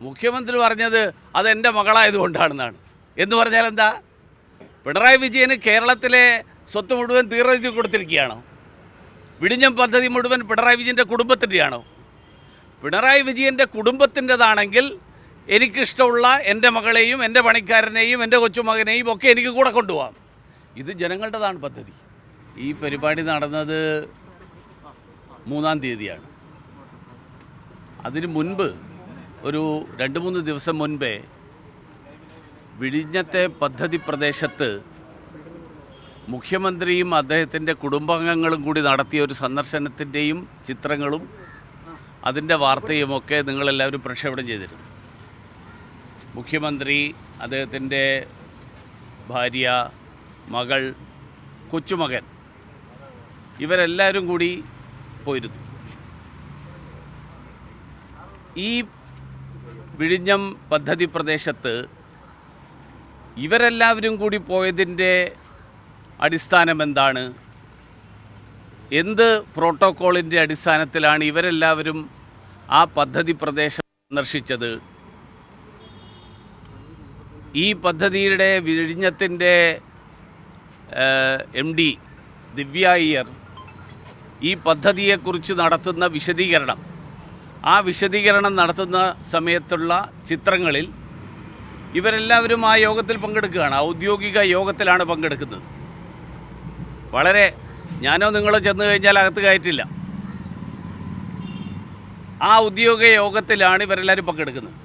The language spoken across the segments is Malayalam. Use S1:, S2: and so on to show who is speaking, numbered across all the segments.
S1: മുഖ്യമന്ത്രി പറഞ്ഞത് അതെൻ്റെ മകളായതുകൊണ്ടാണെന്നാണ്. എന്ന് പറഞ്ഞാൽ എന്താ? പിണറായി വിജയന് കേരളത്തിലെ സ്വത്ത് മുഴുവൻ തീർച്ചയായിട്ടും കൊടുത്തിരിക്കുകയാണോ? വിഴിഞ്ഞം പദ്ധതി മുഴുവൻ പിണറായി വിജയൻ്റെ കുടുംബത്തിൻ്റെയാണോ? പിണറായി വിജയൻ്റെ കുടുംബത്തിൻ്റെതാണെങ്കിൽ എനിക്കിഷ്ടമുള്ള എൻ്റെ മകളെയും എൻ്റെ പണിക്കാരനെയും എൻ്റെ കൊച്ചുമകനെയും ഒക്കെ എനിക്ക് കൂടെ കൊണ്ടുപോകാം. ഇത് ജനങ്ങളുടേതാണ് പദ്ധതി. ഈ പരിപാടി നടന്നത് 3-ാം തീയതിയാണ്. അതിന് മുൻപ് ഒരു 2-3 ദിവസം മുൻപേ വിഴിഞ്ഞത്തെ പദ്ധതി പ്രദേശത്ത് മുഖ്യമന്ത്രിയും അദ്ദേഹത്തിൻ്റെ കുടുംബാംഗങ്ങളും കൂടി നടത്തിയ ഒരു സന്ദർശനത്തിൻ്റെയും ചിത്രങ്ങളും അതിൻ്റെ വാർത്തയുമൊക്കെ നിങ്ങളെല്ലാവരും പ്രക്ഷേപണം ചെയ്തിരുന്നു. മുഖ്യമന്ത്രി, അദ്ദേഹത്തിൻ്റെ ഭാര്യ, മകൾ, കൊച്ചുമകൻ ഇവരെല്ലാവരും കൂടി പോയിരുന്നു. ഈ വിഴിഞ്ഞം പദ്ധതി പ്രദേശത്ത് ഇവരെല്ലാവരും കൂടി പോയതിൻ്റെ അടിസ്ഥാനം എന്താണ്? എന്ത് പ്രോട്ടോക്കോളിൻ്റെ അടിസ്ഥാനത്തിലാണ് ഇവരെല്ലാവരും ആ പദ്ധതി പ്രദേശം സന്ദർശിച്ചത്? ഈ പദ്ധതിയുടെ വിഴിഞ്ഞത്തിൻ്റെ MD ദിവ്യ അയ്യർ ഈ പദ്ധതിയെക്കുറിച്ച് നടത്തുന്ന വിശദീകരണം, ആ വിശദീകരണം നടത്തുന്ന സമയത്തുള്ള ചിത്രങ്ങളിൽ ഇവരെല്ലാവരും ആ യോഗത്തിൽ പങ്കെടുക്കുകയാണ്. ഔദ്യോഗിക യോഗത്തിലാണ് പങ്കെടുക്കുന്നത്. വളരെ ഞാനോ നിങ്ങളോ ചെന്ന് കഴിഞ്ഞാൽ അകത്ത് കയറ്റില്ല. ആ ഔദ്യോഗിക യോഗത്തിലാണ് ഇവരെല്ലാവരും പങ്കെടുക്കുന്നത്.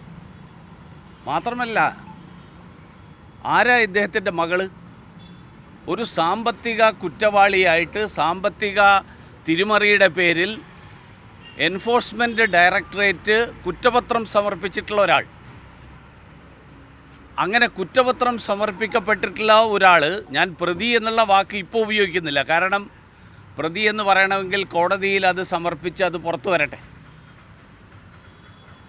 S1: മാത്രമല്ല, ആരാ ഇദ്ദേഹത്തിൻ്റെ മകള്? ഒരു സാമ്പത്തിക കുറ്റവാളിയായിട്ട് സാമ്പത്തിക തിരിമറിയുടെ പേരിൽ എൻഫോഴ്സ്മെൻറ്റ് ഡയറക്ടറേറ്റ് കുറ്റപത്രം സമർപ്പിച്ചിട്ടുള്ള ഒരാൾ. അങ്ങനെ കുറ്റപത്രം സമർപ്പിക്കപ്പെട്ടിട്ടുള്ള ഒരാൾ, ഞാൻ പ്രതി എന്നുള്ള വാക്ക് ഇപ്പോൾ ഉപയോഗിക്കുന്നില്ല, കാരണം പ്രതി എന്ന് പറയണമെങ്കിൽ കോടതിയിൽ അത് സമർപ്പിച്ച് അത് പുറത്തു വരട്ടെ.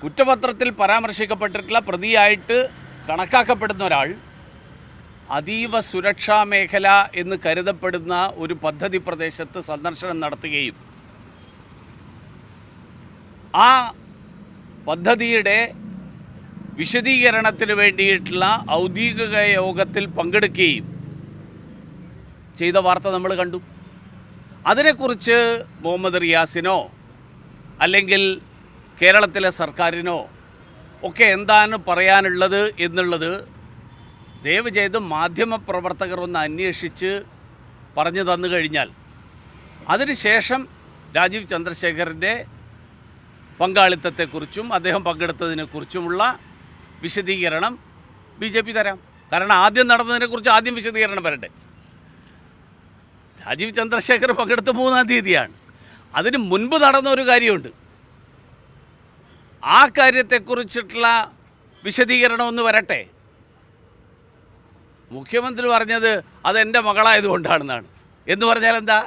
S1: കുറ്റപത്രത്തിൽ പരാമർശിക്കപ്പെട്ടിട്ടുള്ള പ്രതിയായിട്ട് കണക്കാക്കപ്പെടുന്ന ഒരാൾ അതീവ സുരക്ഷാ മേഖല എന്ന് കരുതപ്പെടുന്ന ഒരു പദ്ധതി പ്രദേശത്ത് സന്ദർശനം നടത്തുകയും ആ പദ്ധതിയുടെ വിശദീകരണത്തിന് വേണ്ടിയിട്ടുള്ള ഔദ്യോഗിക യോഗത്തിൽ പങ്കെടുക്കുകയും ചെയ്ത വാർത്ത നമ്മൾ കണ്ടു. അതിനെക്കുറിച്ച് മുഹമ്മദ് റിയാസിനോ അല്ലെങ്കിൽ കേരളത്തിലെ സർക്കാരിനോ ഒക്കെ എന്താണ് പറയാനുള്ളത് എന്നുള്ളത് ദയവ് ചെയ്ത് മാധ്യമപ്രവർത്തകർ ഒന്ന് അന്വേഷിച്ച് പറഞ്ഞു തന്നു കഴിഞ്ഞാൽ അതിനുശേഷം രാജീവ് ചന്ദ്രശേഖറിൻ്റെ പങ്കാളിത്തത്തെക്കുറിച്ചും അദ്ദേഹം പങ്കെടുത്തതിനെക്കുറിച്ചുമുള്ള വിശദീകരണം BJP തരാം. കാരണം ആദ്യം നടന്നതിനെക്കുറിച്ച് ആദ്യം വിശദീകരണം വരട്ടെ. രാജീവ് ചന്ദ്രശേഖർ പങ്കെടുത്ത 3-ാം തീയതിയാണ്. അതിന് മുൻപ് നടന്ന ഒരു കാര്യമുണ്ട്. ആ കാര്യത്തെക്കുറിച്ചിട്ടുള്ള വിശദീകരണം ഒന്ന് വരട്ടെ. മുഖ്യമന്ത്രി പറഞ്ഞത് അതെൻ്റെ മകളായതുകൊണ്ടാണെന്നാണ്. എന്ന് പറഞ്ഞാൽ എന്താ?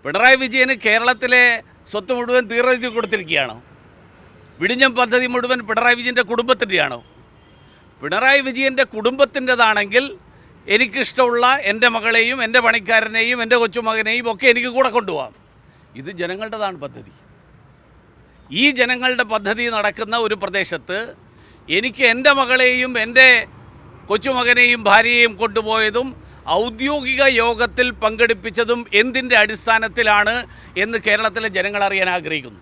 S1: പിണറായി വിജയന് കേരളത്തിലെ സ്വത്ത് മുഴുവൻ തീർച്ചയായിട്ടും കൊടുത്തിരിക്കുകയാണോ? വിഴിഞ്ഞം പദ്ധതി മുഴുവൻ പിണറായി വിജയൻ്റെ കുടുംബത്തിൻ്റെയാണോ? പിണറായി വിജയൻ്റെ കുടുംബത്തിൻ്റെതാണെങ്കിൽ എനിക്കിഷ്ടമുള്ള എൻ്റെ മകളെയും എൻ്റെ പണിക്കാരനെയും എൻ്റെ കൊച്ചുമകനെയും ഒക്കെ എനിക്ക് കൂടെ കൊണ്ടുപോകാം. ഇത് ജനങ്ങളുടേതാണ് പദ്ധതി. ഈ ജനങ്ങളുടെ പദ്ധതി നടക്കുന്ന ഒരു പ്രദേശത്ത് എനിക്ക് എൻ്റെ മകളെയും എൻ്റെ കൊച്ചുമകനെയും ഭാര്യയെയും കൊണ്ടുപോയതും ഔദ്യോഗിക യോഗത്തിൽ പങ്കെടുപ്പിച്ചതും എന്തിൻ്റെ അടിസ്ഥാനത്തിലാണ് എന്ന് കേരളത്തിലെ ജനങ്ങൾ അറിയാൻ ആഗ്രഹിക്കുന്നു.